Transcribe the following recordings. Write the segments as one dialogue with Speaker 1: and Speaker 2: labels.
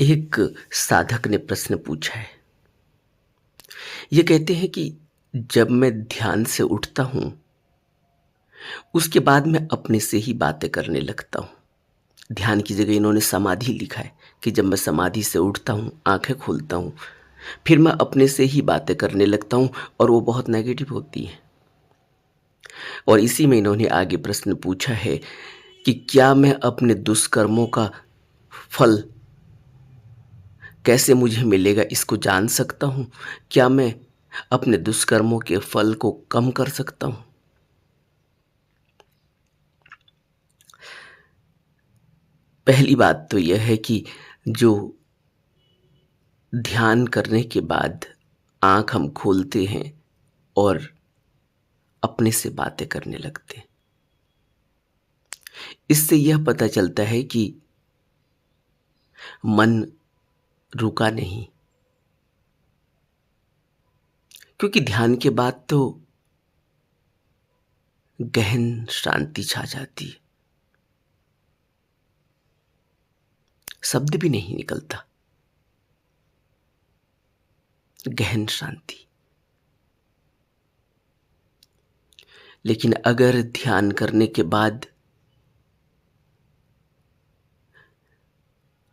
Speaker 1: एक साधक ने प्रश्न पूछा है। ये कहते हैं कि जब मैं ध्यान से उठता हूँ, उसके बाद मैं अपने से ही बातें करने लगता हूँ। ध्यान की जगह इन्होंने समाधि लिखा है कि जब मैं समाधि से उठता हूँ, आंखें खोलता हूँ, फिर मैं अपने से ही बातें करने लगता हूँ और वो बहुत नेगेटिव होती हैं। और इसी में इन्होंने आगे प्रश्न पूछा है कि क्या मैं अपने दुष्कर्मों का फल कैसे मुझे मिलेगा, इसको जान सकता हूँ? क्या मैं अपने दुष्कर्मों के फल को कम कर सकता हूँ? पहली बात तो यह है कि जो ध्यान करने के बाद आँख हम खोलते हैं और अपने से बातें करने लगते हैं, इससे यह पता चलता है कि मन रुका नहीं। क्योंकि ध्यान के बाद तो गहन शांति छा जाती है, शब्द भी नहीं निकलता, गहन शांति। लेकिन अगर ध्यान करने के बाद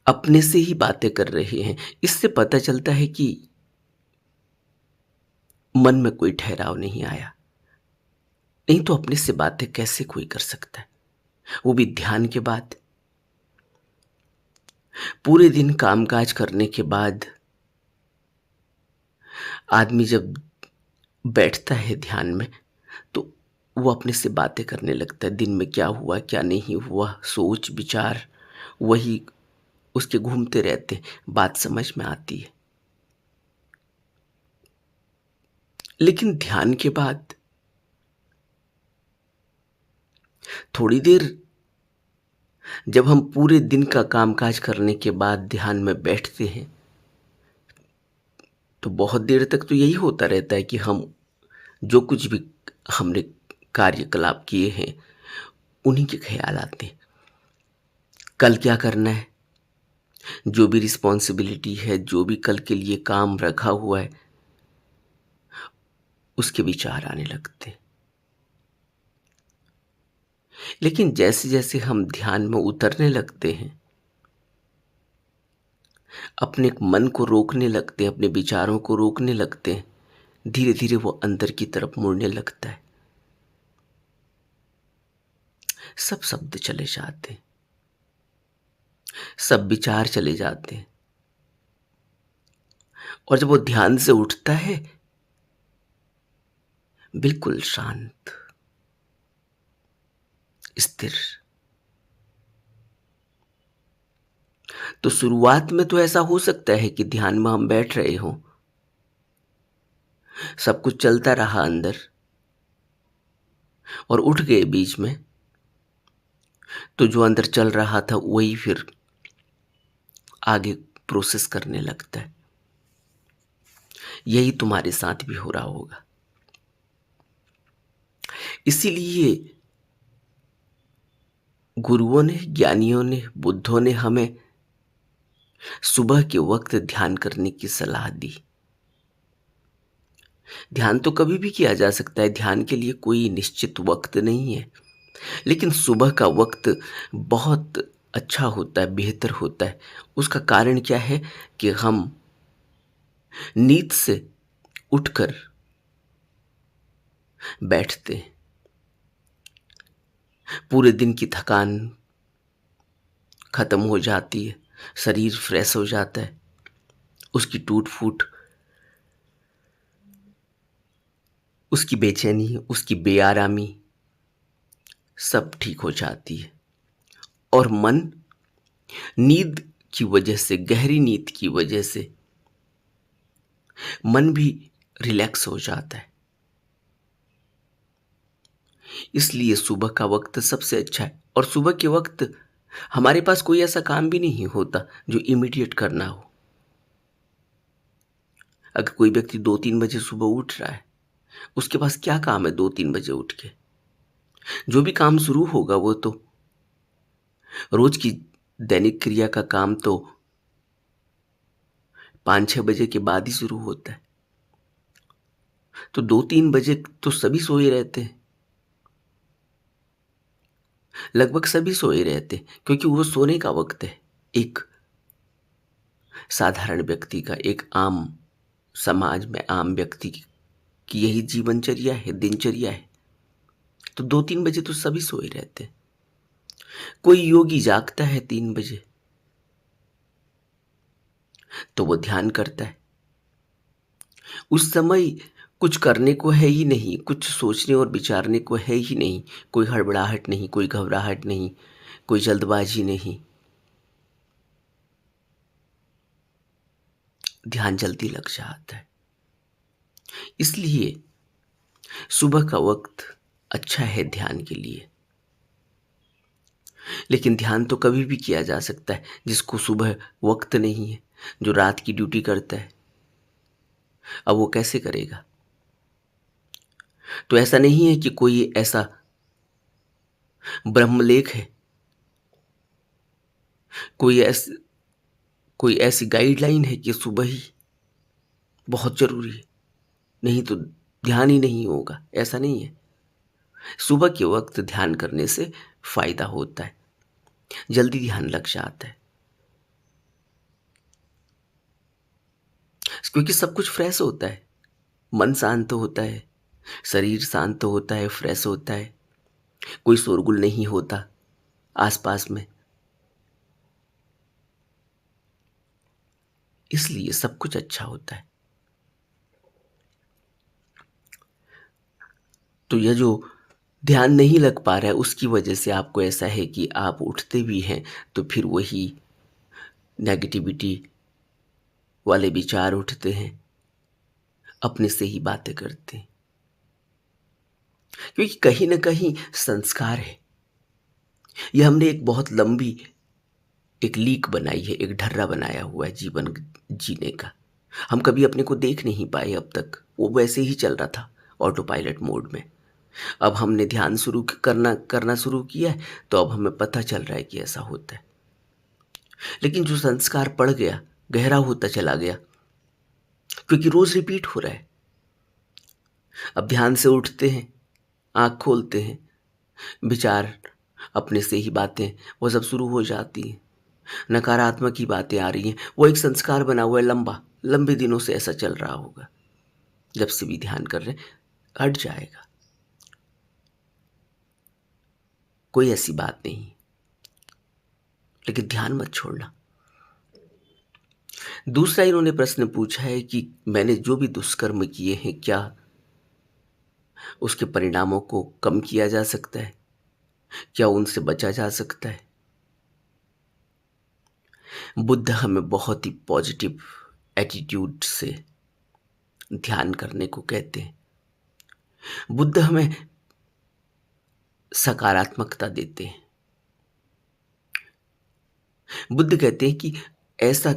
Speaker 1: अपने से ही बातें कर रहे हैं, इससे पता चलता है कि मन में कोई ठहराव नहीं आया। नहीं तो अपने से बातें कैसे कोई कर सकता है, वो भी ध्यान के बाद। पूरे दिन कामकाज करने के बाद आदमी जब बैठता है ध्यान में, तो वो अपने से बातें करने लगता है। दिन में क्या हुआ, क्या नहीं हुआ, सोच विचार वही उसके घूमते रहते हैं, बात समझ में आती है। लेकिन ध्यान के बाद थोड़ी देर, जब हम पूरे दिन का कामकाज करने के बाद ध्यान में बैठते हैं, तो बहुत देर तक तो यही होता रहता है कि हम जो कुछ भी हमने कार्यकलाप किए हैं, उन्हीं के ख्याल आते हैं। कल क्या करना है, जो भी रिस्पॉन्सिबिलिटी है, जो भी कल के लिए काम रखा हुआ है, उसके विचार आने लगते हैं। लेकिन जैसे जैसे हम ध्यान में उतरने लगते हैं, अपने मन को रोकने लगते हैं, अपने विचारों को रोकने लगते हैं, धीरे धीरे वो अंदर की तरफ मुड़ने लगता है। सब शब्द चले जाते हैं, सब विचार चले जाते हैं। और जब वो ध्यान से उठता है, बिल्कुल शांत, स्थिर। तो शुरुआत में तो ऐसा हो सकता है कि ध्यान में हम बैठ रहे हों, सब कुछ चलता रहा अंदर, और उठ गए बीच में, तो जो अंदर चल रहा था वही फिर आगे प्रोसेस करने लगता है। यही तुम्हारे साथ भी हो रहा होगा। इसीलिए गुरुओं ने, ज्ञानियों ने, बुद्धों ने हमें सुबह के वक्त ध्यान करने की सलाह दी। ध्यान तो कभी भी किया जा सकता है, ध्यान के लिए कोई निश्चित वक्त नहीं है। लेकिन सुबह का वक्त बहुत अच्छा होता है, बेहतर होता है। उसका कारण क्या है कि हम नींद से उठकर बैठते हैं, पूरे दिन की थकान खत्म हो जाती है, शरीर फ्रेश हो जाता है, उसकी टूट फूट, उसकी बेचैनी, उसकी बेआरामी सब ठीक हो जाती है। और मन नींद की वजह से, गहरी नींद की वजह से मन भी रिलैक्स हो जाता है। इसलिए सुबह का वक्त सबसे अच्छा है। और सुबह के वक्त हमारे पास कोई ऐसा काम भी नहीं होता जो इमीडिएट करना हो। अगर कोई व्यक्ति 2-3 बजे सुबह उठ रहा है, उसके पास क्या काम है 2-3 बजे उठ के? जो भी काम शुरू होगा वो तो रोज की दैनिक क्रिया का काम तो 5-6 बजे के बाद ही शुरू होता है। तो 2-3 बजे तो सभी सोए रहते हैं, लगभग सभी सोए रहते हैं, क्योंकि वो सोने का वक्त है। एक साधारण व्यक्ति का, एक आम समाज में आम व्यक्ति की यही जीवनचर्या है, दिनचर्या है। तो 2-3 बजे तो सभी सोए रहते हैं। कोई योगी जागता है 3 बजे, तो वो ध्यान करता है। उस समय कुछ करने को है ही नहीं, कुछ सोचने और विचारने को है ही नहीं। कोई हड़बड़ाहट नहीं, कोई घबराहट नहीं, कोई जल्दबाजी नहीं। ध्यान जल्दी लग जाता है। इसलिए सुबह का वक्त अच्छा है ध्यान के लिए। लेकिन ध्यान तो कभी भी किया जा सकता है। जिसको सुबह वक्त नहीं है, जो रात की ड्यूटी करता है, अब वो कैसे करेगा? तो ऐसा नहीं है कि कोई ऐसा ब्रह्मलेख है, कोई ऐसी गाइडलाइन है कि सुबह ही बहुत जरूरी है, नहीं तो ध्यान ही नहीं होगा। ऐसा नहीं है। सुबह के वक्त ध्यान करने से फायदा होता है, जल्दी ध्यान लग जाता है, क्योंकि सब कुछ फ्रेश होता है। मन शांत होता है, शरीर शांत होता है, फ्रेश होता है, कोई शोरगुल नहीं होता आसपास में। इसलिए सब कुछ अच्छा होता है। तो यह जो ध्यान नहीं लग पा रहा है, उसकी वजह से आपको ऐसा है कि आप उठते भी हैं तो फिर वही नेगेटिविटी वाले विचार उठते हैं, अपने से ही बातें करते हैं। क्योंकि कहीं ना कहीं संस्कार है। यह हमने एक बहुत लंबी एक लीक बनाई है, एक ढर्रा बनाया हुआ है जीवन जीने का। हम कभी अपने को देख नहीं पाए अब तक, वो वैसे ही चल रहा था ऑटो पायलट मोड में। अब हमने ध्यान शुरू करना शुरू किया है, तो अब हमें पता चल रहा है कि ऐसा होता है। लेकिन जो संस्कार पड़ गया, गहरा होता चला गया, क्योंकि रोज रिपीट हो रहा है। अब ध्यान से उठते हैं, आंख खोलते हैं, विचार, अपने से ही बातें, वो सब शुरू हो जाती हैं। नकारात्मक ही बातें आ रही हैं। वो एक संस्कार बना हुआ है, लंबे दिनों से ऐसा चल रहा होगा। जब से भी ध्यान कर रहे हैं, हट जाएगा। कोई ऐसी बात नहीं, लेकिन ध्यान मत छोड़ना। दूसरा इन्होंने प्रश्न पूछा है कि मैंने जो भी दुष्कर्म किए हैं, क्या उसके परिणामों को कम किया जा सकता है? क्या उनसे बचा जा सकता है? बुद्ध हमें बहुत ही पॉजिटिव एटीट्यूड से ध्यान करने को कहते हैं। बुद्ध हमें सकारात्मकता देते हैं। बुद्ध कहते हैं कि ऐसा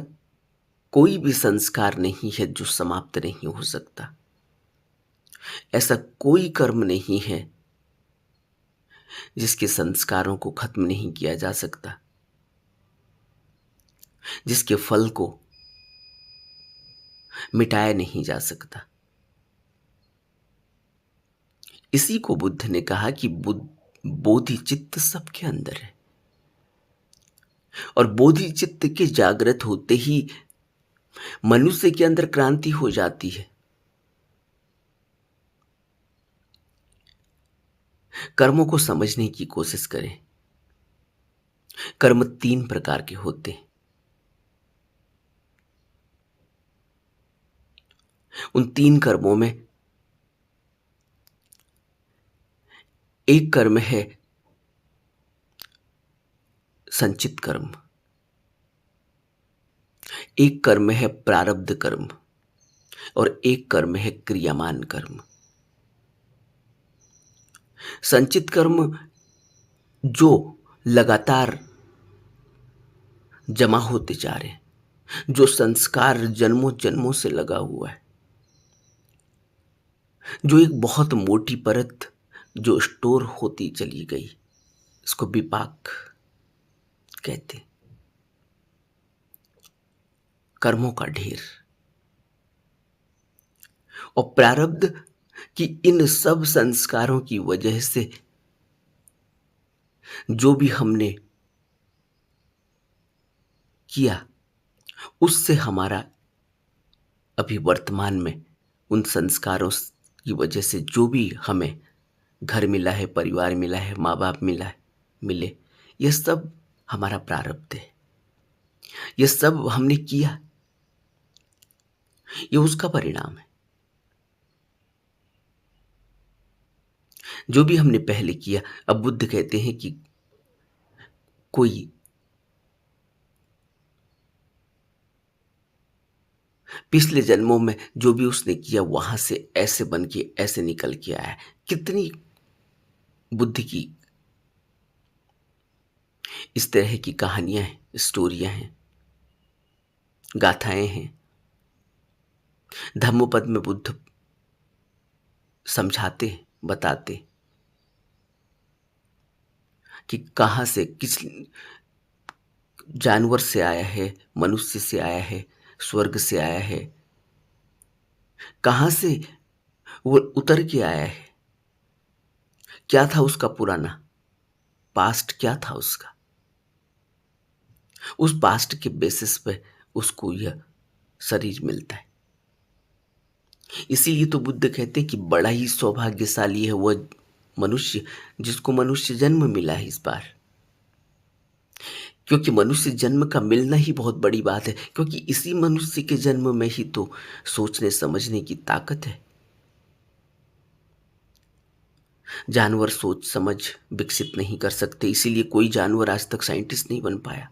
Speaker 1: कोई भी संस्कार नहीं है जो समाप्त नहीं हो सकता। ऐसा कोई कर्म नहीं है जिसके संस्कारों को खत्म नहीं किया जा सकता, जिसके फल को मिटाया नहीं जा सकता। इसी को बुद्ध ने कहा कि बोधि चित्त सबके अंदर है, और बोधि चित्त के जागृत होते ही मनुष्य के अंदर क्रांति हो जाती है। कर्मों को समझने की कोशिश करें। कर्म 3 प्रकार के होते हैं। उन 3 कर्मों में एक कर्म है संचित कर्म, एक कर्म है प्रारब्ध कर्म, और एक कर्म है क्रियामान कर्म। संचित कर्म जो लगातार जमा होते जा रहे हैं, जो संस्कार जन्मों जन्मों से लगा हुआ है, जो एक बहुत मोटी परत जो स्टोर होती चली गई, इसको विपाक कहते हैं। कर्मों का ढेर और प्रारब्ध की इन सब संस्कारों की वजह से जो भी हमने किया उससे हमारा अभी वर्तमान में उन संस्कारों की वजह से जो भी हमें घर मिला है, परिवार मिला है, माँ बाप मिले, ये सब हमारा प्रारब्ध है। ये सब हमने किया, ये उसका परिणाम है। जो भी हमने पहले किया, अब बुद्ध कहते हैं कि कोई पिछले जन्मों में जो भी उसने किया वहां से ऐसे बन के ऐसे निकल के आया है। कितनी बुद्ध की इस तरह की कहानियां हैं, स्टोरियां हैं, गाथाएं हैं। धम्मपद में बुद्ध समझाते हैं, बताते हैं कि कहां से किस जानवर से आया है, मनुष्य से आया है, स्वर्ग से आया है, कहां से वो उतर के आया है, क्या था उसका पुराना पास्ट, क्या था उसका। उस पास्ट के बेसिस पे उसको यह शरीर मिलता है। इसीलिए तो बुद्ध कहते हैं कि बड़ा ही सौभाग्यशाली है वह मनुष्य जिसको मनुष्य जन्म मिला है इस बार। क्योंकि मनुष्य जन्म का मिलना ही बहुत बड़ी बात है, क्योंकि इसी मनुष्य के जन्म में ही तो सोचने समझने की ताकत है। जानवर सोच समझ विकसित नहीं कर सकते, इसीलिए कोई जानवर आज तक साइंटिस्ट नहीं बन पाया।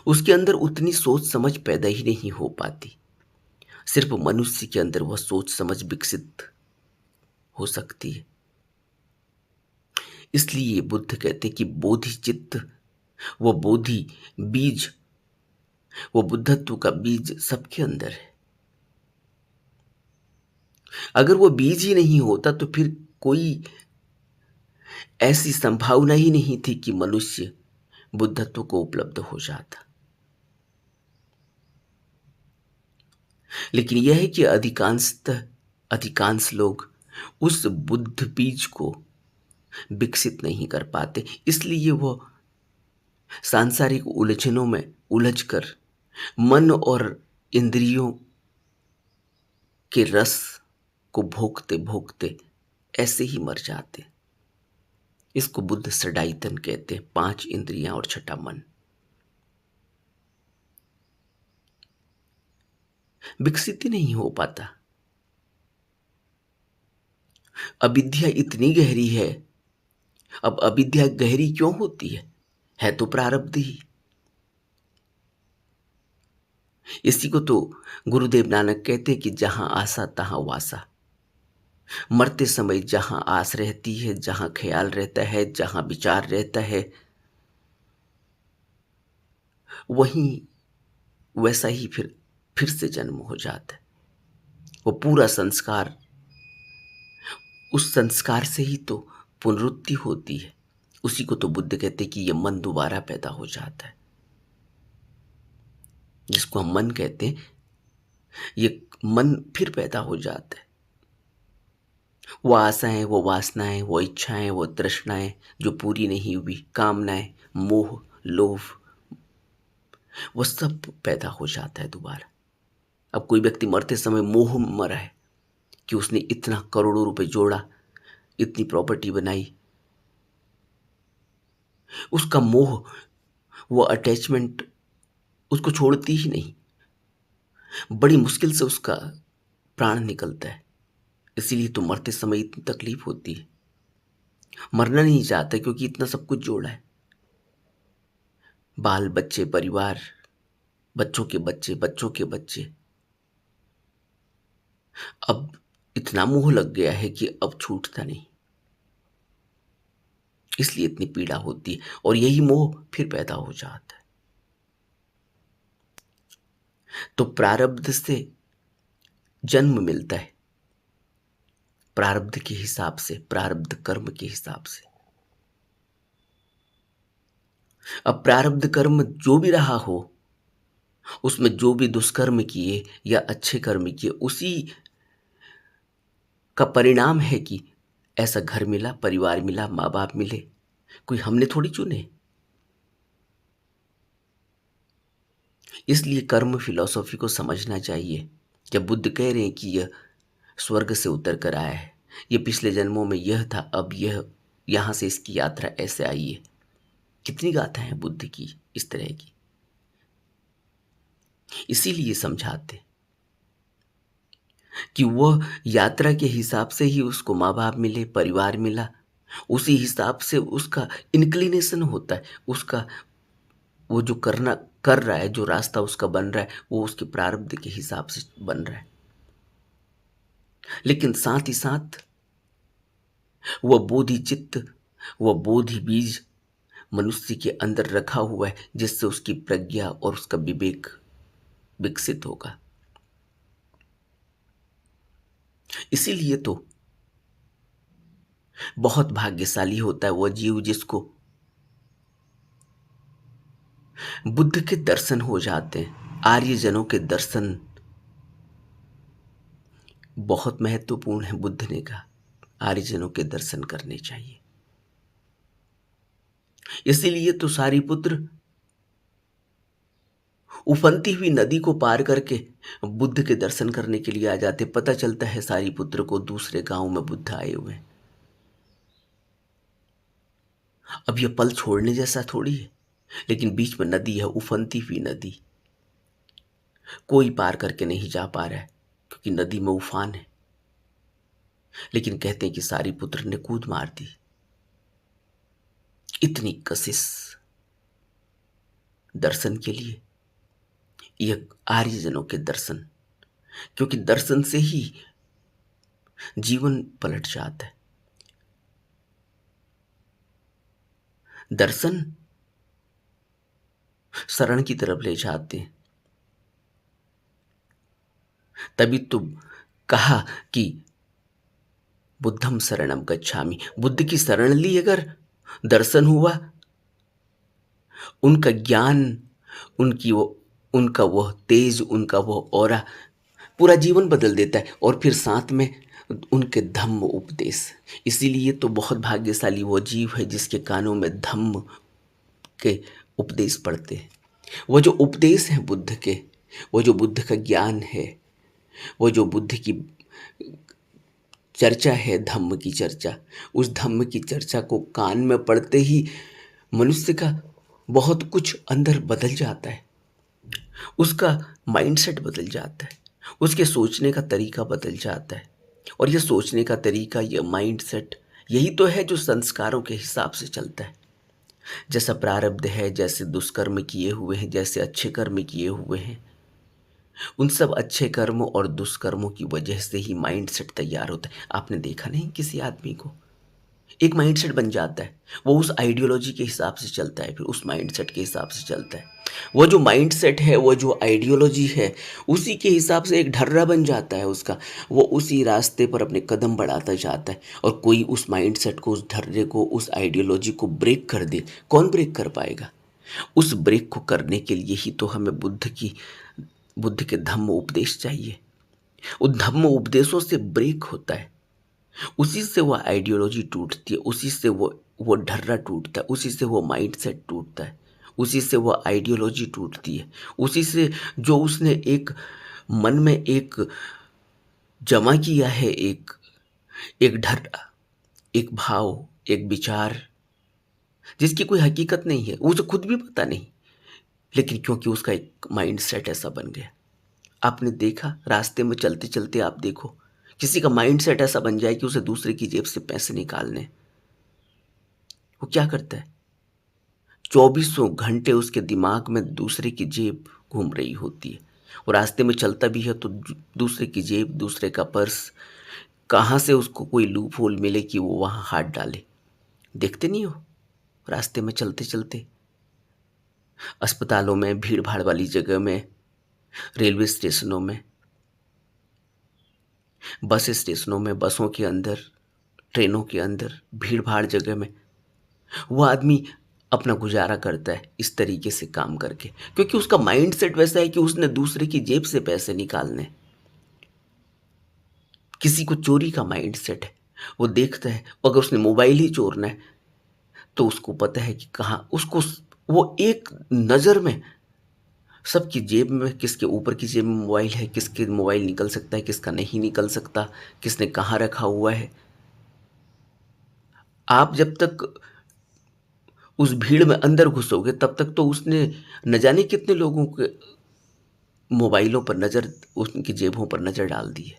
Speaker 1: उसके अंदर उतनी सोच समझ पैदा ही नहीं हो पाती। सिर्फ मनुष्य के अंदर वह सोच समझ विकसित हो सकती है। इसलिए बुद्ध कहते हैं कि बोधि चित्त, वो बोधि बीज, वो बुद्धत्व का बीज सबके अंदर है। अगर वो बीज ही नहीं होता तो फिर कोई ऐसी संभावना ही नहीं थी कि मनुष्य बुद्धत्व को उपलब्ध हो जाता। लेकिन यह है कि अधिकांश लोग उस बुद्ध बीज को विकसित नहीं कर पाते, इसलिए वो सांसारिक उलझनों में उलझकर मन और इंद्रियों के रस को भोगते भोगते ऐसे ही मर जाते। इसको बुद्ध सडाइतन कहते हैं, 5 इंद्रियां और छठा मन। विकसित ही नहीं हो पाता। अविद्या इतनी गहरी है। अब अविद्या गहरी क्यों होती है तो प्रारब्ध ही। इसी को तो गुरुदेव नानक कहते हैं कि जहां आशा तहां वासा। मरते समय जहां आस रहती है, जहां ख्याल रहता है, जहां विचार रहता है, वहीं वैसा ही फिर से जन्म हो जाता है। वो पूरा संस्कार, उस संस्कार से ही तो पुनरुत्ति होती है। उसी को तो बुद्ध कहते हैं कि ये मन दोबारा पैदा हो जाता है। जिसको हम मन कहते हैं, ये मन फिर पैदा हो जाता है। वो आशाएं, वो वासनाएं, वो इच्छाएं, वो तृष्णाएं जो पूरी नहीं हुई, कामनाएं, मोह, लोभ, वो सब पैदा हो जाता है दोबारा। अब कोई व्यक्ति मरते समय मोह में मरा है कि उसने इतना करोड़ों रुपए जोड़ा, इतनी प्रॉपर्टी बनाई, उसका मोह, वो अटैचमेंट उसको छोड़ती ही नहीं। बड़ी मुश्किल से उसका प्राण निकलता है। इसीलिए तो मरते समय इतनी तकलीफ होती है। मरना नहीं चाहता क्योंकि इतना सब कुछ जोड़ा है। बाल बच्चे, परिवार, बच्चों के बच्चे, बच्चों के बच्चे। अब इतना मोह लग गया है कि अब छूटता नहीं। इसलिए इतनी पीड़ा होती है और यही मोह फिर पैदा हो जाता है। तो प्रारब्ध से जन्म मिलता है, प्रारब्ध के हिसाब से, प्रारब्ध कर्म के हिसाब से। अब प्रारब्ध कर्म जो भी रहा हो, उसमें जो भी दुष्कर्म किए या अच्छे कर्म किए, उसी का परिणाम है कि ऐसा घर मिला, परिवार मिला, माँ बाप मिले। कोई हमने थोड़ी चुने। इसलिए कर्म फिलॉसफी को समझना चाहिए। जब बुद्ध कह रहे हैं कि यह स्वर्ग से उतर कर आया है, ये पिछले जन्मों में यह था, अब यह यहाँ से इसकी यात्रा ऐसे आई है। कितनी गाथाएं हैं बुद्ध की इस तरह की। इसीलिए समझाते कि वह यात्रा के हिसाब से ही उसको माँ बाप मिले, परिवार मिला, उसी हिसाब से उसका इंक्लिनेशन होता है, उसका वो जो करना कर रहा है, जो रास्ता उसका बन रहा है, वो उसके प्रारब्ध के हिसाब से बन रहा है। लेकिन साथ ही साथ वह बोधि चित्त, वह बोधि बीज मनुष्य के अंदर रखा हुआ है, जिससे उसकी प्रज्ञा और उसका विवेक विकसित होगा। इसीलिए तो बहुत भाग्यशाली होता है वह जीव जिसको बुद्ध के दर्शन हो जाते हैं। आर्यजनों के दर्शन बहुत महत्वपूर्ण है। बुद्ध ने कहा आर्यजनों के दर्शन करने चाहिए। इसीलिए तो सारीपुत्र उफनती हुई नदी को पार करके बुद्ध के दर्शन करने के लिए आ जाते। पता चलता है सारीपुत्र को दूसरे गांव में बुद्ध आए हुए हैं। अब यह पल छोड़ने जैसा थोड़ी है, लेकिन बीच में नदी है, उफनती हुई नदी। कोई पार करके नहीं जा पा रहा है क्योंकि नदी में उफान है। लेकिन कहते हैं कि सारीपुत्र ने कूद मार दी। इतनी कशिश दर्शन के लिए। यह आर्यजनों के दर्शन, क्योंकि दर्शन से ही जीवन पलट जाता है। दर्शन शरण की तरफ ले जाते हैं। तभी तो कहा कि बुद्धम शरणम गच्छामि। बुद्ध की शरण ली अगर, दर्शन हुआ, उनका ज्ञान, उनकी वो उनका वह तेज, उनका वह ऑरा पूरा जीवन बदल देता है। और फिर साथ में उनके धम्म उपदेश। इसीलिए तो बहुत भाग्यशाली वो जीव है जिसके कानों में धम्म के उपदेश पढ़ते हैं। वो जो उपदेश है बुद्ध के, वो जो बुद्ध का ज्ञान है, वो जो बुद्ध की चर्चा है, धम्म की चर्चा, उस धम्म की चर्चा को कान में पढ़ते ही मनुष्य का बहुत कुछ अंदर बदल जाता है। उसका माइंडसेट बदल जाता है, उसके सोचने का तरीका बदल जाता है। और यह सोचने का तरीका, यह माइंडसेट, यही तो है जो संस्कारों के हिसाब से चलता है। जैसा प्रारब्ध है, जैसे दुष्कर्म किए हुए हैं, जैसे अच्छे कर्म किए हुए हैं, उन सब अच्छे कर्मों और दुष्कर्मों की वजह से ही माइंडसेट तैयार होता है। आपने देखा नहीं किसी आदमी को, एक माइंडसेट बन जाता है, वो उस आइडियोलॉजी के हिसाब से चलता है, फिर उस माइंडसेट के हिसाब से चलता है। वो जो माइंडसेट है, वो जो आइडियोलॉजी है, उसी के हिसाब से एक ढर्रा बन जाता है उसका। वो उसी रास्ते पर अपने कदम बढ़ाता जाता है। और कोई उस माइंडसेट को, उस ढर्रे को, उस आइडियोलॉजी को ब्रेक कर दे, कौन ब्रेक कर पाएगा? उस ब्रेक को करने के लिए ही तो हमें बुद्ध के धम्म उपदेश चाहिए। उन धम्म उपदेशों से ब्रेक होता है, उसी से वो आइडियोलॉजी टूटती है, उसी से वो ढर्रा टूटता है, उसी से वो माइंडसेट टूटता है, उसी से वो आइडियोलॉजी टूटती है, उसी से जो उसने एक मन में एक जमा किया है, एक एक ढर्रा, एक भाव, एक विचार, जिसकी कोई हकीकत नहीं है, उसे खुद भी पता नहीं, लेकिन क्योंकि उसका एक माइंडसेट ऐसा बन गया। आपने देखा रास्ते में चलते चलते, आप देखो किसी का माइंडसेट ऐसा बन जाए कि उसे दूसरे की जेब से पैसे निकालने, वो क्या करता है? 2400 घंटे उसके दिमाग में दूसरे की जेब घूम रही होती है। और रास्ते में चलता भी है तो दूसरे की जेब, दूसरे का पर्स, कहाँ से उसको कोई लूप होल मिले कि वो वहाँ हाथ डाले। देखते नहीं हो रास्ते में चलते चलते, अस्पतालों में, भीड़ भाड़ वाली जगह में, रेलवे स्टेशनों में, बस स्टेशनों में, बसों के अंदर, ट्रेनों के अंदर, भीड़ भाड़ जगह में, वो आदमी अपना गुजारा करता है इस तरीके से काम करके, क्योंकि उसका माइंड सेट वैसा है कि उसने दूसरे की जेब से पैसे निकालने। किसी को चोरी का माइंड सेट है, वो देखता है अगर उसने मोबाइल ही चोरना है तो उसको पता है कि कहाँ उसको, वो एक नज़र में सबकी जेब में, किसके ऊपर की जेब में मोबाइल है, किसके मोबाइल निकल सकता है, किसका नहीं निकल सकता, किसने कहाँ रखा हुआ है। आप जब तक उस भीड़ में अंदर घुसोगे तब तक तो उसने न जाने कितने लोगों के मोबाइलों पर नज़र, उनकी जेबों पर नज़र डाल दी है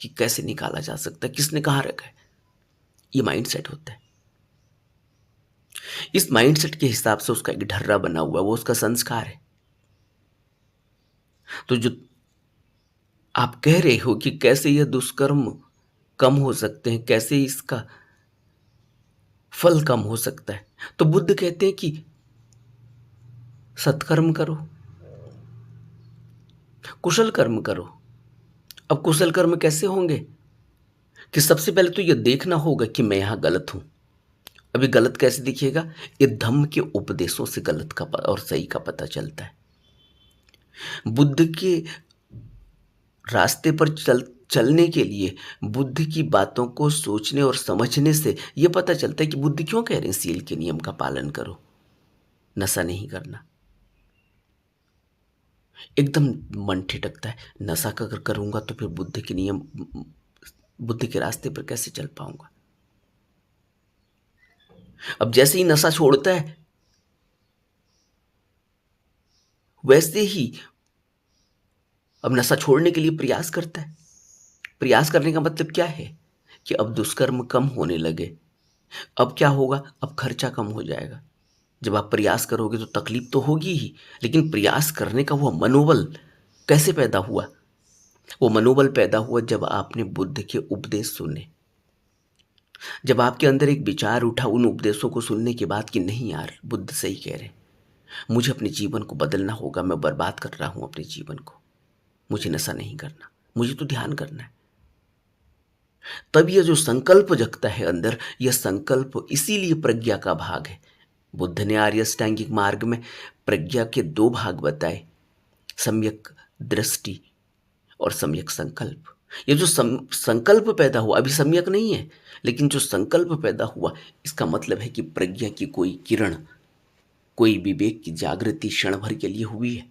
Speaker 1: कि कैसे निकाला जा सकता है, किसने कहाँ रखा है। ये माइंडसेट होता है। इस माइंडसेट के हिसाब से उसका एक ढर्रा बना हुआ है, वो उसका संस्कार है। तो जो आप कह रहे हो कि कैसे यह दुष्कर्म कम हो सकते हैं, कैसे इसका फल कम हो सकता है, तो बुद्ध कहते हैं कि सत्कर्म करो, कुशल कर्म करो। अब कुशल कर्म कैसे होंगे कि सबसे पहले तो यह देखना होगा कि मैं यहां गलत हूं। अभी गलत कैसे दिखिएगा? ये धम्म के उपदेशों से गलत का और सही का पता चलता है। बुद्ध के रास्ते पर चलने के लिए बुद्ध की बातों को सोचने और समझने से यह पता चलता है कि बुद्ध क्यों कह रहे हैं सील के नियम का पालन करो, नशा नहीं करना। एकदम मन ठिठकता है, नशा अगर करूंगा तो फिर बुद्ध के नियम, बुद्ध के रास्ते पर कैसे चल पाऊंगा। अब जैसे ही नशा छोड़ता है वैसे ही अब नशा छोड़ने के लिए प्रयास करता है। प्रयास करने का मतलब क्या है कि अब दुष्कर्म कम होने लगे। अब क्या होगा? अब खर्चा कम हो जाएगा। जब आप प्रयास करोगे तो तकलीफ तो होगी ही, लेकिन प्रयास करने का वो मनोबल कैसे पैदा हुआ? वो मनोबल पैदा हुआ जब आपने बुद्ध के उपदेश सुने, जब आपके अंदर एक विचार उठा उन उपदेशों को सुनने के बाद कि नहीं यार, बुद्ध सही कह रहे, मुझे अपने जीवन को बदलना होगा, मैं बर्बाद कर रहा हूं अपने जीवन को, मुझे नशा नहीं करना, मुझे तो ध्यान करना है। तब यह जो संकल्प जगता है अंदर, यह संकल्प इसीलिए प्रज्ञा का भाग है। बुद्ध ने आर्य अष्टांगिक मार्ग में प्रज्ञा के दो भाग बताए, सम्यक दृष्टि और सम्यक संकल्प। ये जो संकल्प पैदा हुआ, अभी सम्यक नहीं है, लेकिन जो संकल्प पैदा हुआ इसका मतलब है कि प्रज्ञा की कोई किरण, कोई विवेक की जागृति क्षण भर के लिए हुई है,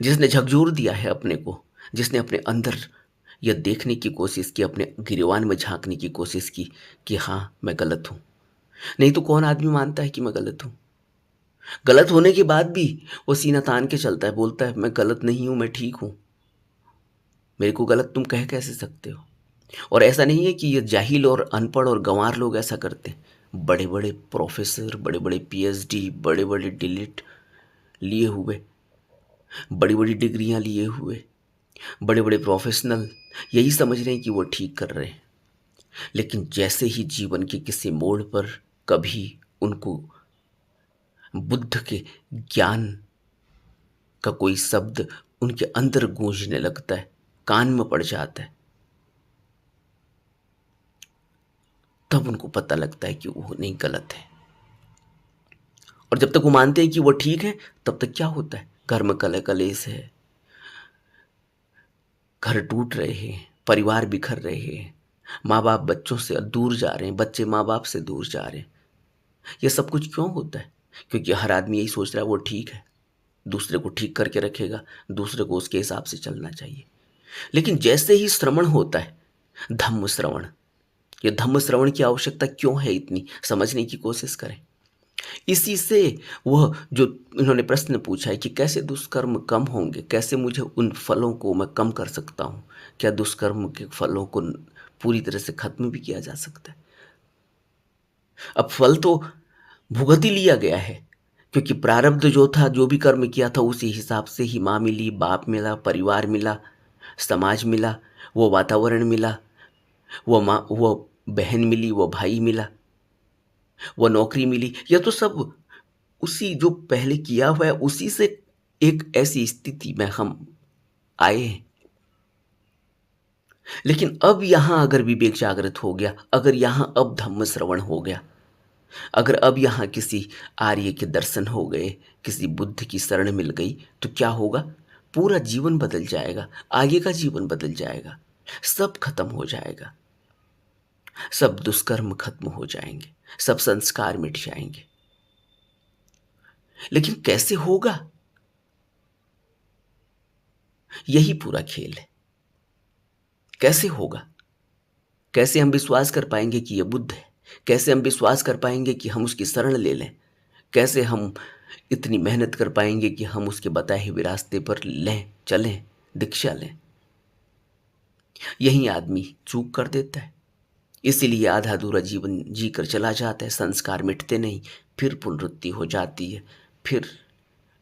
Speaker 1: जिसने झकझोर दिया है अपने को, जिसने अपने अंदर यह देखने की कोशिश की, अपने गिरवान में झांकने की कोशिश की कि हाँ मैं गलत हूं। नहीं तो कौन आदमी मानता है कि मैं गलत हूं? गलत होने के बाद भी वो सीना तान के चलता है, बोलता है मैं गलत नहीं हूं, मैं ठीक हूं, मेरे को गलत तुम कह कैसे सकते हो। और ऐसा नहीं है कि ये जाहिल और अनपढ़ और गंवार लोग ऐसा करते हैं। बड़े बड़े प्रोफेसर, बड़े बड़े पीएचडी, बड़े बड़े डिलीट लिए हुए, बड़ी बड़ी डिग्रियां लिए हुए, बड़े बड़े प्रोफेशनल यही समझ रहे हैं कि वो ठीक कर रहे हैं, लेकिन जैसे ही जीवन के किसी मोड़ पर कभी उनको बुद्ध के ज्ञान का कोई शब्द उनके अंदर गूंजने लगता है, कान में पड़ जाता है, तब उनको पता लगता है कि वो नहीं, गलत है। और जब तक वो मानते हैं कि वो ठीक है, तब तक क्या होता है? घर में कलह कलेश है, घर टूट रहे हैं, परिवार बिखर रहे हैं, माँ बाप बच्चों से दूर जा रहे हैं, बच्चे माँ बाप से दूर जा रहे हैं। ये सब कुछ क्यों होता है? क्योंकि हर आदमी यही सोच रहा है वो ठीक है, दूसरे को ठीक करके रखेगा, दूसरे को उसके हिसाब से चलना चाहिए। लेकिन जैसे ही श्रवण होता है, धम्म श्रवण, ये धम्म श्रवण की आवश्यकता क्यों है इतनी, समझने की कोशिश करें। इसी से वह जो इन्होंने प्रश्न पूछा है कि कैसे दुष्कर्म कम होंगे, कैसे मुझे उन फलों को मैं कम कर सकता हूँ, क्या दुष्कर्म के फलों को पूरी तरह से खत्म भी किया जा सकता है? अब फल तो भुगत ही लिया गया है, क्योंकि प्रारब्ध जो था, जो भी कर्म किया था उसी हिसाब से ही माँ मिली, बाप मिला, परिवार मिला, समाज मिला, वो वातावरण मिला, वो माँ, वो बहन मिली, वो भाई मिला, वो नौकरी मिली। यह तो सब उसी जो पहले किया हुआ है उसी से एक ऐसी स्थिति में हम आए हैं। लेकिन अब यहां अगर विवेक जागृत हो गया, अगर यहां अब धम्म श्रवण हो गया, अगर अब यहाँ किसी आर्य के दर्शन हो गए, किसी बुद्ध की शरण मिल गई, तो क्या होगा? पूरा जीवन बदल जाएगा, आगे का जीवन बदल जाएगा, सब खत्म हो जाएगा, सब दुष्कर्म खत्म हो जाएंगे, सब संस्कार मिट जाएंगे। लेकिन कैसे होगा? यही पूरा खेल है। कैसे होगा? कैसे हम विश्वास कर पाएंगे कि यह बुद्ध है? कैसे हम विश्वास कर पाएंगे कि हम उसकी शरण ले लें? कैसे हम इतनी मेहनत कर पाएंगे कि हम उसके बताए हुए रास्ते पर लें, चलें, दीक्षा लें? यही आदमी चूक कर देता है। इसीलिए आधा अधूरा जीवन जी कर चला जाता है, संस्कार मिटते नहीं, फिर पुनरुत्ति हो जाती है, फिर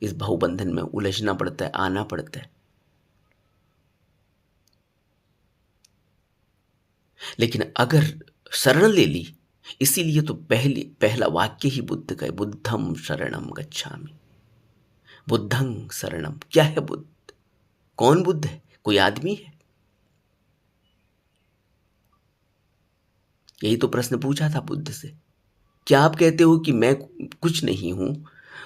Speaker 1: इस बहुबंधन में उलझना पड़ता है, आना पड़ता है। लेकिन अगर शरण ले ली, इसीलिए तो पहला वाक्य ही बुद्ध का है, बुद्धम शरणम गच्छामि। बुद्धं शरणम, क्या है बुद्ध? कौन बुद्ध है? कोई आदमी है? यही तो प्रश्न पूछा था बुद्ध से। क्या आप कहते हो कि मैं कुछ नहीं हूं,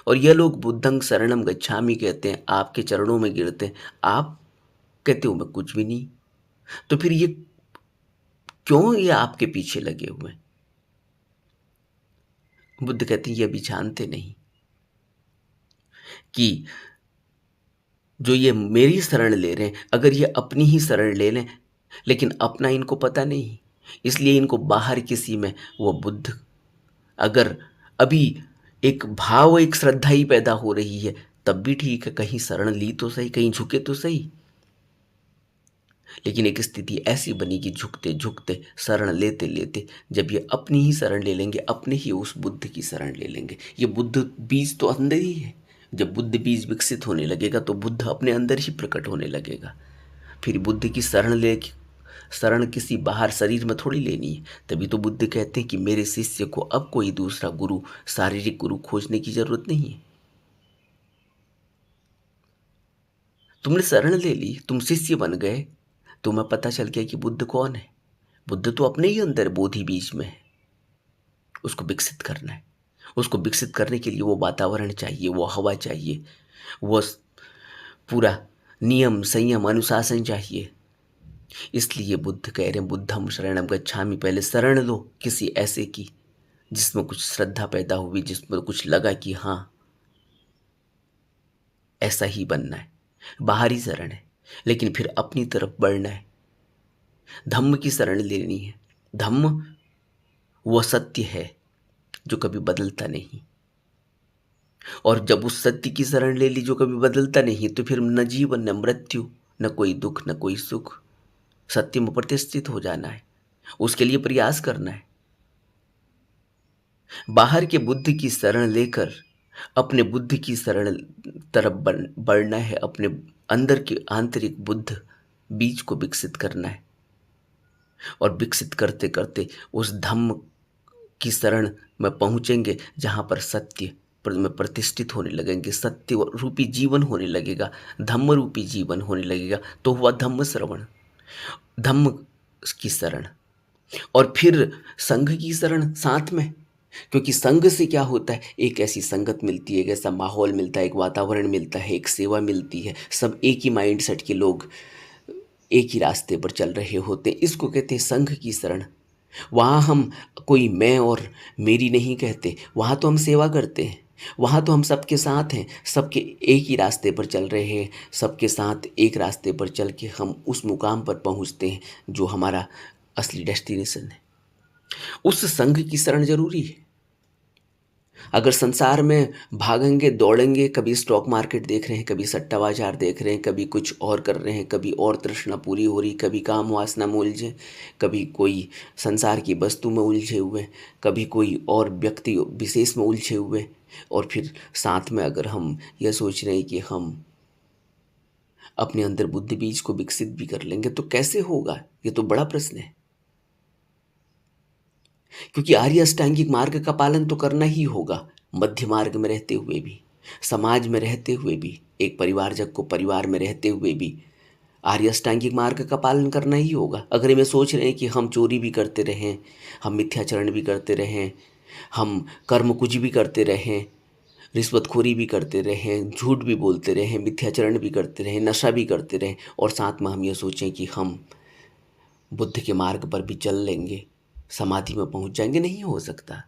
Speaker 1: और ये लोग बुद्धं शरणम गच्छामि कहते हैं, आपके चरणों में गिरते हैं, आप कहते हो मैं कुछ भी नहीं? तो फिर ये क्यों ये आपके पीछे लगे हुए हैं? बुद्ध कहते हैं ये अभी जानते नहीं कि जो ये मेरी शरण ले रहे हैं, अगर ये अपनी ही शरण ले लें, लेकिन अपना इनको पता नहीं, इसलिए इनको बाहर किसी में वो बुद्ध, अगर अभी एक भाव, एक श्रद्धा ही पैदा हो रही है, तब भी ठीक है, कहीं शरण ली तो सही, कहीं झुके तो सही। लेकिन एक स्थिति ऐसी बनी कि झुकते झुकते, शरण लेते लेते, जब ये अपनी ही शरण ले लेंगे, अपने ही उस बुद्ध की शरण ले लेंगे, ये बुद्ध बीज तो अंदर ही है। जब बुद्ध बीज विकसित होने लगेगा तो बुद्ध अपने अंदर ही प्रकट होने लगेगा। फिर बुद्ध की शरण किसी बाहर शरीर में थोड़ी लेनी है। तभी तो बुद्ध कहते हैं कि मेरे शिष्य को अब कोई दूसरा गुरु, शारीरिक गुरु खोजने की जरूरत नहीं है। तुमने शरण ले ली, तुम शिष्य बन गए, तुम्हें पता चल गया कि बुद्ध कौन है। बुद्ध तो अपने ही अंदर बोधि बीज में है, उसको विकसित करना है। उसको विकसित करने के लिए वो वातावरण चाहिए, वो हवा चाहिए, वो पूरा नियम संयम अनुशासन चाहिए। इसलिए बुद्ध कह रहे हैं बुद्धम शरणम गच्छामि, पहले शरण लो किसी ऐसे की जिसमें कुछ श्रद्धा पैदा हुई, जिसमें कुछ लगा कि हाँ ऐसा ही बनना है। बाहरी शरण है, लेकिन फिर अपनी तरफ बढ़ना है। धम्म की शरण लेनी है। धम्म वो सत्य है जो कभी बदलता नहीं, और जब उस सत्य की शरण ले ली जो कभी बदलता नहीं, तो फिर न जीवन न मृत्यु, न कोई दुख न कोई सुख, सत्य में प्रतिष्ठित हो जाना है, उसके लिए प्रयास करना है। बाहर के बुद्ध की शरण लेकर अपने बुद्ध की शरण तरफ बढ़ना है, अपने अंदर के आंतरिक बुद्ध बीज को विकसित करना है, और विकसित करते करते उस धम्म की शरण में पहुंचेंगे जहां पर सत्य में प्रतिष्ठित होने लगेंगे, सत्य रूपी जीवन होने लगेगा, धम्म रूपी जीवन होने लगेगा। तो हुआ धम्म श्रवण, धम्म की शरण, और फिर संघ की शरण साथ में। क्योंकि संघ से क्या होता है, एक ऐसी संगत मिलती है, एक ऐसा माहौल मिलता है, एक वातावरण मिलता है, एक सेवा मिलती है, सब एक ही माइंड सेट के लोग एक ही रास्ते पर चल रहे होते हैं। इसको कहते हैं संघ की शरण। वहाँ हम कोई मैं और मेरी नहीं कहते, वहाँ तो हम सेवा करते हैं, वहाँ तो हम सबके साथ हैं, सबके एक ही रास्ते पर चल रहे हैं, सबके साथ एक रास्ते पर चल के हम उस मुकाम पर पहुँचते हैं जो हमारा असली डेस्टिनेशन है। उस संघ की शरण जरूरी है। अगर संसार में भागेंगे दौड़ेंगे, कभी स्टॉक मार्केट देख रहे हैं, कभी सट्टा बाजार देख रहे हैं, कभी कुछ और कर रहे हैं, कभी और तृष्णा पूरी हो रही, कभी काम वासना में उलझे, कभी कोई संसार की वस्तु में उलझे हुए, कभी कोई और व्यक्ति विशेष में उलझे हुए, और फिर साथ में अगर हम यह सोच रहे हैं कि हम अपने अंदर बुद्धि बीज को विकसित भी कर लेंगे, तो कैसे होगा? ये तो बड़ा प्रश्न है। क्योंकि आर्य अष्टांगिक मार्ग का पालन तो करना ही होगा, मध्य मार्ग में रहते हुए भी, समाज में रहते हुए भी, एक परिवारजक को परिवार में रहते हुए भी आर्य अष्टांगिक मार्ग का पालन करना ही होगा। अगर ये सोच रहे हैं कि हम चोरी भी करते रहें, हम मिथ्याचरण भी करते रहें, हम कर्म कुछ भी करते रहें, रिश्वतखोरी भी करते रहें, झूठ भी बोलते रहें, मिथ्याचरण भी करते रहें, नशा भी करते रहें, और साथ में हम ये सोचें कि हम बुद्ध के मार्ग पर भी चल लेंगे, समाधि में पहुंच जाएंगे, नहीं हो सकता।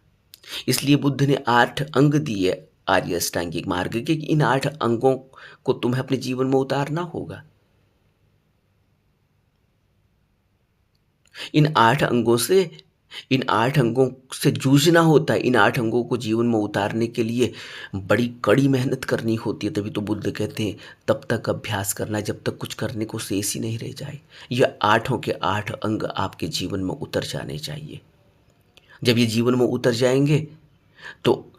Speaker 1: इसलिए बुद्ध ने 8 अंग दिए आर्य अष्टांगिक मार्ग के, कि इन 8 अंगों को तुम्हें अपने जीवन में उतारना होगा। इन 8 अंगों से इन 8 अंगों से जूझना होता है। इन 8 अंगों को जीवन में उतारने के लिए बड़ी कड़ी मेहनत करनी होती है। तभी तो बुद्ध कहते हैं तब तक अभ्यास करना जब तक कुछ करने को शेष ही नहीं रह जाए। ये 8 के 8 अंग आपके जीवन में उतर जाने चाहिए। जब ये जीवन में उतर जाएंगे तो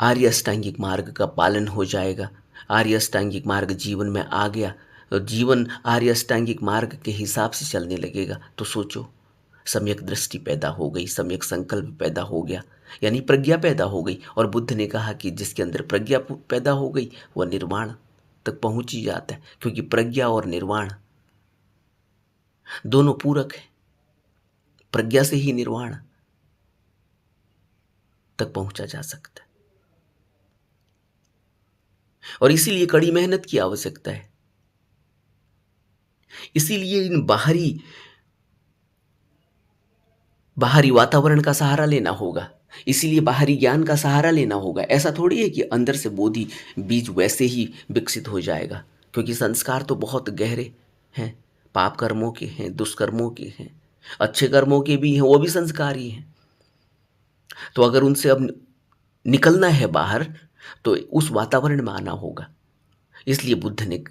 Speaker 1: आर्य अष्टांगिक मार्ग का पालन हो जाएगा। आर्य अष्टांगिक मार्ग जीवन में आ गया और जीवन आर्य अष्टांगिक मार्ग के हिसाब से चलने लगेगा। तो सोचो, सम्यक दृष्टि पैदा हो गई, सम्यक संकल्प पैदा हो गया, यानी प्रज्ञा पैदा हो गई। और बुद्ध ने कहा कि जिसके अंदर प्रज्ञा पैदा हो गई वह निर्वाण तक पहुंच ही जाता है, क्योंकि प्रज्ञा और निर्वाण दोनों पूरक है। प्रज्ञा से ही निर्वाण तक पहुंचा जा सकता है, और इसीलिए कड़ी मेहनत की आवश्यकता है। इसीलिए इन बाहरी वातावरण का सहारा लेना होगा, इसीलिए बाहरी ज्ञान का सहारा लेना होगा। ऐसा थोड़ी है कि अंदर से बोधि बीज वैसे ही विकसित हो जाएगा, क्योंकि संस्कार तो बहुत गहरे हैं। पाप कर्मों के हैं, दुष्कर्मों के हैं, अच्छे कर्मों के भी हैं, वो भी संस्कार ही हैं। तो अगर उनसे अब निकलना है बाहर तो उस वातावरण में आना होगा। इसलिए बुद्ध ने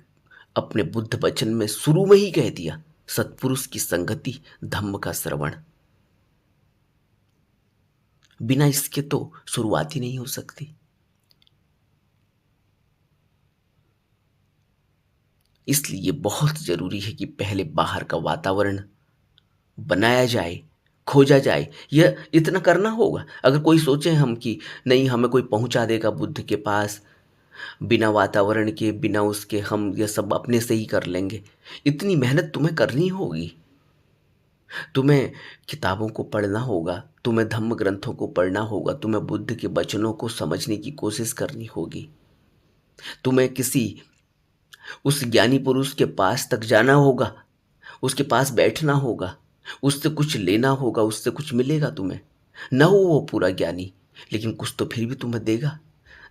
Speaker 1: अपने बुद्ध वचन में शुरू में ही कह दिया, सत्पुरुष की संगति, धम्म का श्रवण। बिना इसके तो शुरुआत ही नहीं हो सकती। इसलिए बहुत जरूरी है कि पहले बाहर का वातावरण बनाया जाए, खोजा जाए। यह इतना करना होगा। अगर कोई सोचे हम कि नहीं हमें कोई पहुंचा देगा बुद्ध के पास, बिना वातावरण के, बिना उसके हम यह सब अपने से ही कर लेंगे, इतनी मेहनत तुम्हें करनी होगी। तुम्हें किताबों को पढ़ना होगा, तुम्हें धम्म ग्रंथों को पढ़ना होगा, तुम्हें बुद्ध के वचनों को समझने की कोशिश करनी होगी, तुम्हें किसी उस ज्ञानी पुरुष के पास तक जाना होगा, उसके पास बैठना होगा, उससे कुछ लेना होगा, उससे कुछ मिलेगा तुम्हें। न हो वो पूरा ज्ञानी, लेकिन कुछ तो फिर भी तुम्हें देगा।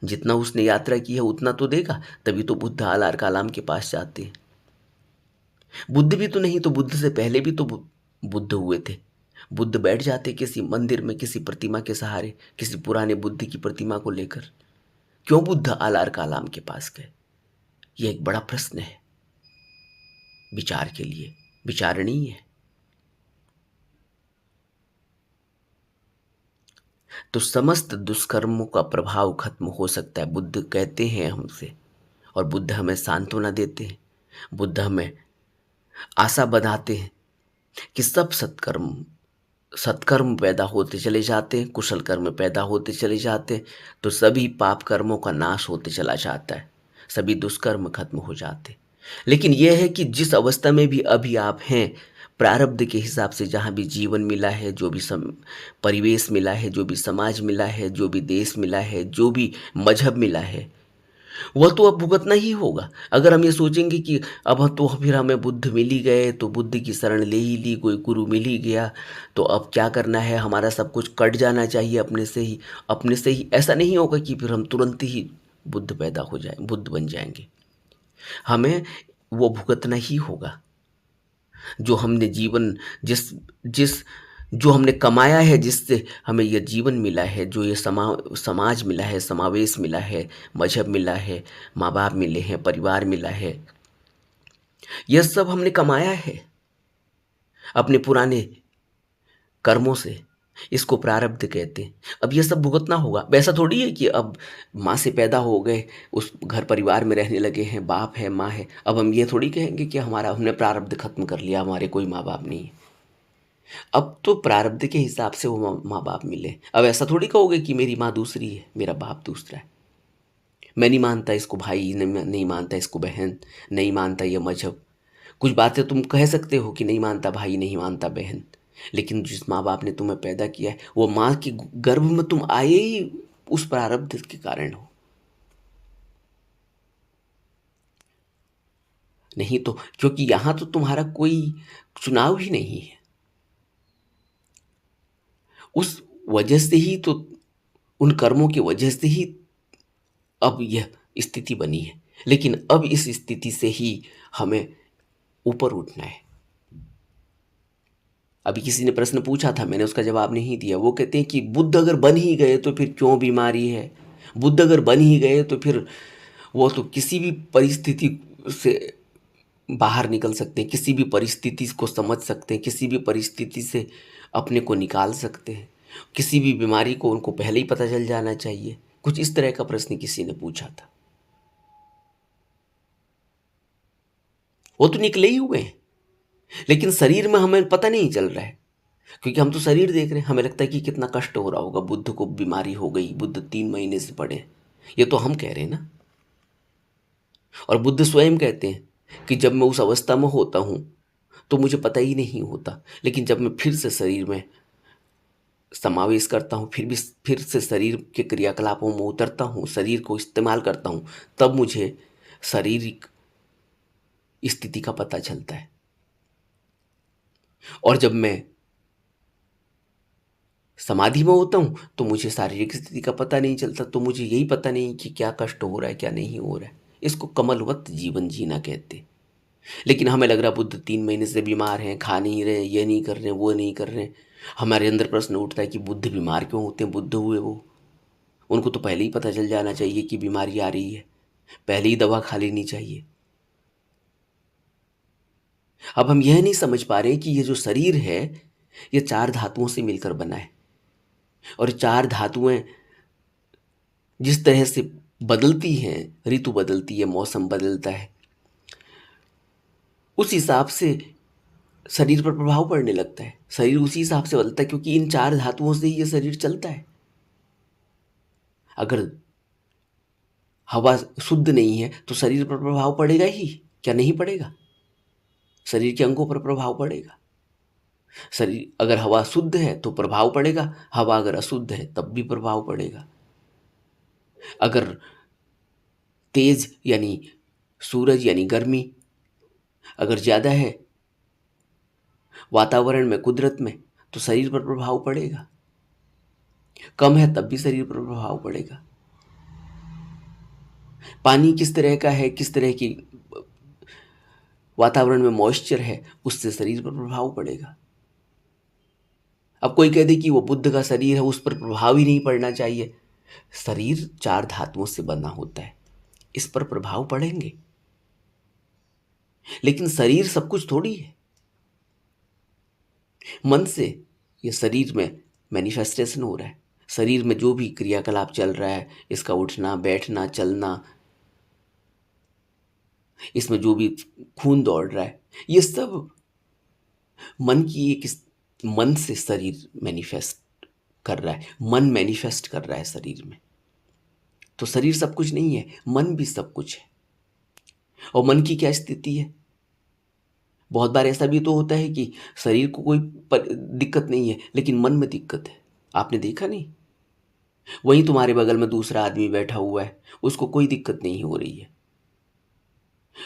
Speaker 1: जितना उसने यात्रा की है उतना तो देगा। तभी तो बुद्ध आलार कालाम के पास जाते हैं। बुद्ध भी तो नहीं तो बुद्ध से पहले भी तो बुद्ध हुए थे। बुद्ध बैठ जाते किसी मंदिर में, किसी प्रतिमा के सहारे, किसी पुराने बुद्ध की प्रतिमा को लेकर। क्यों बुद्ध आलार कालाम के पास गए? यह एक बड़ा प्रश्न है, विचार के लिए, विचारणीय है। तो समस्त दुष्कर्मों का प्रभाव खत्म हो सकता है, बुद्ध कहते हैं हमसे। और बुद्ध हमें सांत्वना देते हैं, बुद्ध हमें आशा बधाते हैं कि सब सत्कर्म पैदा होते चले जाते हैं, कुशल कर्म पैदा होते चले जाते हैं, तो सभी पाप कर्मों का नाश होते चला जाता है, सभी दुष्कर्म खत्म हो जाते। लेकिन यह है कि जिस अवस्था में भी अभी आप हैं, प्रारब्ध के हिसाब से जहाँ भी जीवन मिला है, जो भी परिवेश मिला है, जो भी समाज मिला है, जो भी देश मिला है, जो भी मजहब मिला है, वह तो अब भुगतना ही होगा। अगर हम ये सोचेंगे कि अब तो फिर हमें बुद्ध मिल ही गए, तो बुद्ध की शरण ले ही ली, कोई गुरु मिल ही गया, तो अब क्या करना है, हमारा सब कुछ कट जाना चाहिए अपने से ही, अपने से ही। ऐसा नहीं होगा कि फिर हम तुरंत ही बुद्ध पैदा हो जाए, बुद्ध बन जाएंगे। हमें वो भुगतना ही होगा जो हमने जीवन जिस जिस जो हमने कमाया है, जिससे हमें यह जीवन मिला है, जो ये समाज मिला है, समावेश मिला है, मजहब मिला है, माँ बाप मिले हैं, परिवार मिला है, यह सब हमने कमाया है अपने पुराने कर्मों से। इसको प्रारब्ध कहते हैं। अब यह सब भुगतना होगा। वैसा थोड़ी है कि अब माँ से पैदा हो गए, उस घर परिवार में रहने लगे हैं, बाप है, माँ है, अब हम ये थोड़ी कहेंगे कि हमने प्रारब्ध खत्म कर लिया, हमारे कोई माँ बाप नहीं है। अब तो प्रारब्ध के हिसाब से वो माँ बाप मिले। अब ऐसा थोड़ी कहोगे कि मेरी माँ दूसरी है, मेरा बाप दूसरा है, मैं नहीं मानता इसको भाई, नहीं मानता इसको बहन, नहीं मानता ये मजहब। कुछ बातें तुम कह सकते हो कि नहीं मानता भाई, नहीं मानता बहन, लेकिन जिस माँ बाप ने तुम्हें पैदा किया है, वो माँ के गर्भ में तुम आए ही उस प्रारब्ध के कारण हो। नहीं तो, क्योंकि यहां तो तुम्हारा कोई चुनाव ही नहीं है। उस वजह से ही तो, उन कर्मों की वजह से ही अब यह स्थिति बनी है। लेकिन अब इस स्थिति से ही हमें ऊपर उठना है। अभी किसी ने प्रश्न पूछा था, मैंने उसका जवाब नहीं दिया। वो कहते हैं कि बुद्ध अगर बन ही गए तो फिर क्यों बीमारी है? बुद्ध अगर बन ही गए तो फिर वो तो किसी भी परिस्थिति से बाहर निकल सकते हैं, किसी भी परिस्थिति को समझ सकते हैं, किसी भी परिस्थिति से अपने को निकाल सकते हैं, किसी भी बीमारी को उनको पहले ही पता चल जाना चाहिए। कुछ इस तरह का प्रश्न किसी ने पूछा था। वो तो निकले ही हुए हैं, लेकिन शरीर में हमें पता नहीं चल रहा है, क्योंकि हम तो शरीर देख रहे हैं। हमें लगता है कि कितना कष्ट हो रहा होगा, बुद्ध को बीमारी हो गई, बुद्ध 3 महीने से पड़े हैं। ये तो हम कह रहे हैं ना। और बुद्ध स्वयं कहते हैं कि जब मैं उस अवस्था में होता हूं तो मुझे पता ही नहीं होता, लेकिन जब मैं फिर से शरीर में समावेश करता हूँ, फिर से शरीर के क्रियाकलापों में उतरता हूँ, शरीर को इस्तेमाल करता हूँ, तब मुझे शारीरिक स्थिति का पता चलता है। और जब मैं समाधि में होता हूँ तो मुझे शारीरिक स्थिति का पता नहीं चलता, तो मुझे यही पता नहीं कि क्या कष्ट हो रहा है, क्या नहीं हो रहा है। इसको कमलवत जीवन जीना कहते हैं। लेकिन हमें लग रहा बुद्ध 3 महीने से बीमार हैं, खा नहीं रहे, ये नहीं कर रहे, वो नहीं कर रहे। हमारे अंदर प्रश्न उठता है कि बुद्ध बीमार क्यों होते हैं? बुद्ध हुए वो, उनको तो पहले ही पता चल जाना चाहिए कि बीमारी आ रही है, पहले ही दवा खा लेनी चाहिए। अब हम यह नहीं समझ पा रहे कि ये जो शरीर है ये 4 धातुओं से मिलकर बना है, और 4 धातुएं जिस तरह से बदलती हैं, ऋतु बदलती है, मौसम बदलता है, उस हिसाब से शरीर पर प्रभाव पड़ने लगता है। शरीर उसी हिसाब से बदलता है, क्योंकि इन 4 धातुओं से ही ये शरीर चलता है। अगर हवा शुद्ध नहीं है तो शरीर पर प्रभाव पड़ेगा ही, क्या नहीं पड़ेगा? शरीर के अंगों पर प्रभाव पड़ेगा। शरीर अगर हवा शुद्ध है तो प्रभाव पड़ेगा, हवा अगर अशुद्ध है तब भी प्रभाव पड़ेगा। अगर तेज यानी सूरज यानी गर्मी अगर ज़्यादा है वातावरण में, कुदरत में, तो शरीर पर प्रभाव पड़ेगा। कम है तब भी शरीर पर प्रभाव पड़ेगा। पानी किस तरह का है, किस तरह की वातावरण में मॉइस्चर है, उससे शरीर पर प्रभाव पड़ेगा। अब कोई कह दे कि वो बुद्ध का शरीर है, उस पर प्रभाव ही नहीं पड़ना चाहिए। शरीर 4 धातुओं से बना होता है, इस पर प्रभाव पड़ेंगे, लेकिन शरीर सब कुछ थोड़ी है। मन से ये शरीर में मैनिफेस्टेशन हो रहा है। शरीर में जो भी क्रियाकलाप चल रहा है, इसका उठना बैठना चलना, इसमें जो भी खून दौड़ रहा है, ये सब मन की एक मन से शरीर मैनिफेस्ट कर रहा है, मन मैनिफेस्ट कर रहा है शरीर में। तो शरीर सब कुछ नहीं है, मन भी सब कुछ है। और मन की क्या स्थिति है? बहुत बार ऐसा भी तो होता है कि शरीर को कोई दिक्कत नहीं है, लेकिन मन में दिक्कत है। आपने देखा नहीं? वहीं तुम्हारे बगल में दूसरा आदमी बैठा हुआ है, उसको कोई दिक्कत नहीं हो रही है,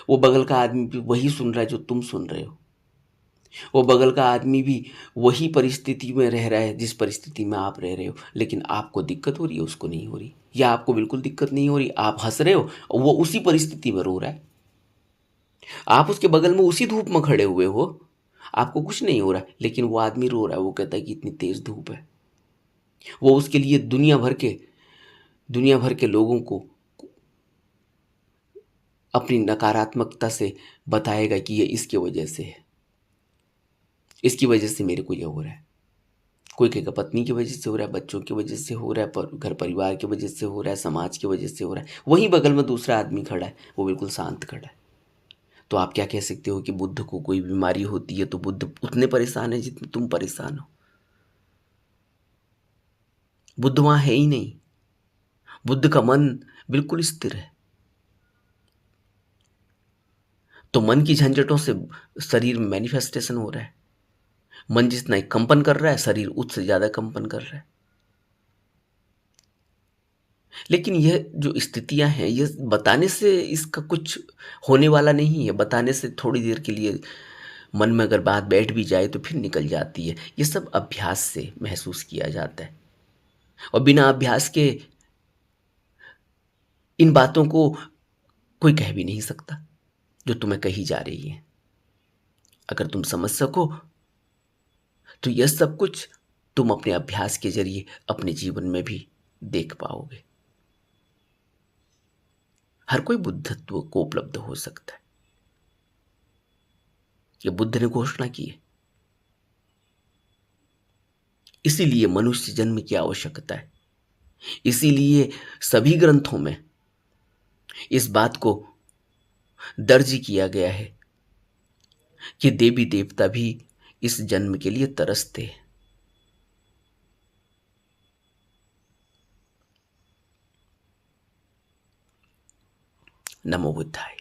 Speaker 1: वो बगल का आदमी भी वही सुन रहा है जो तुम सुन रहे हो, वो बगल का आदमी भी वही परिस्थिति में रह रहा है जिस परिस्थिति में आप रह रहे हो, लेकिन आपको दिक्कत हो रही है, उसको नहीं हो रही। या आपको बिल्कुल दिक्कत नहीं हो रही, आप हंस रहे हो और वो उसी परिस्थिति में रो रहा है। आप उसके बगल में उसी धूप में खड़े हुए हो, आपको कुछ नहीं हो रहा, लेकिन वो आदमी रो रहा है। वो कहता है कि इतनी तेज धूप है। वो उसके लिए दुनिया भर के लोगों को अपनी नकारात्मकता से बताएगा कि ये इसकी वजह से है, इसकी वजह से मेरे को ये हो रहा है। कोई कहेगा पत्नी की वजह से हो रहा है, बच्चों की वजह से हो रहा है, पर घर परिवार की वजह से हो रहा है, समाज की वजह से हो रहा है। वहीं बगल में दूसरा आदमी खड़ा है, वो बिल्कुल शांत खड़ा है। तो आप क्या कह सकते हो कि बुद्ध को कोई बीमारी होती है तो बुद्ध उतने परेशान है जितने तुम परेशान हो? बुद्ध वहां है ही नहीं। बुद्ध का मन बिल्कुल स्थिर है। तो मन की झंझटों से शरीर में मैनिफेस्टेशन हो रहा है, मन जितना ही कंपन कर रहा है, शरीर उससे ज़्यादा कंपन कर रहा है। लेकिन यह जो स्थितियाँ हैं, ये बताने से इसका कुछ होने वाला नहीं है। बताने से थोड़ी देर के लिए मन में अगर बात बैठ भी जाए तो फिर निकल जाती है। ये सब अभ्यास से महसूस किया जाता है और बिना अभ्यास के इन बातों को कोई कह भी नहीं सकता, जो तुम्हें कही जा रही हैं। अगर तुम समझ सको तो यह सब कुछ तुम अपने अभ्यास के ज़रिए अपने जीवन में भी देख पाओगे। हर कोई बुद्धत्व को उपलब्ध हो सकता है। ये बुद्ध ने घोषणा की है। इसीलिए मनुष्य जन्म की आवश्यकता है। इसीलिए सभी ग्रंथों में इस बात को दर्ज किया गया है कि देवी देवता भी इस जन्म के लिए तरसते हैं। नमो बुद्धाय।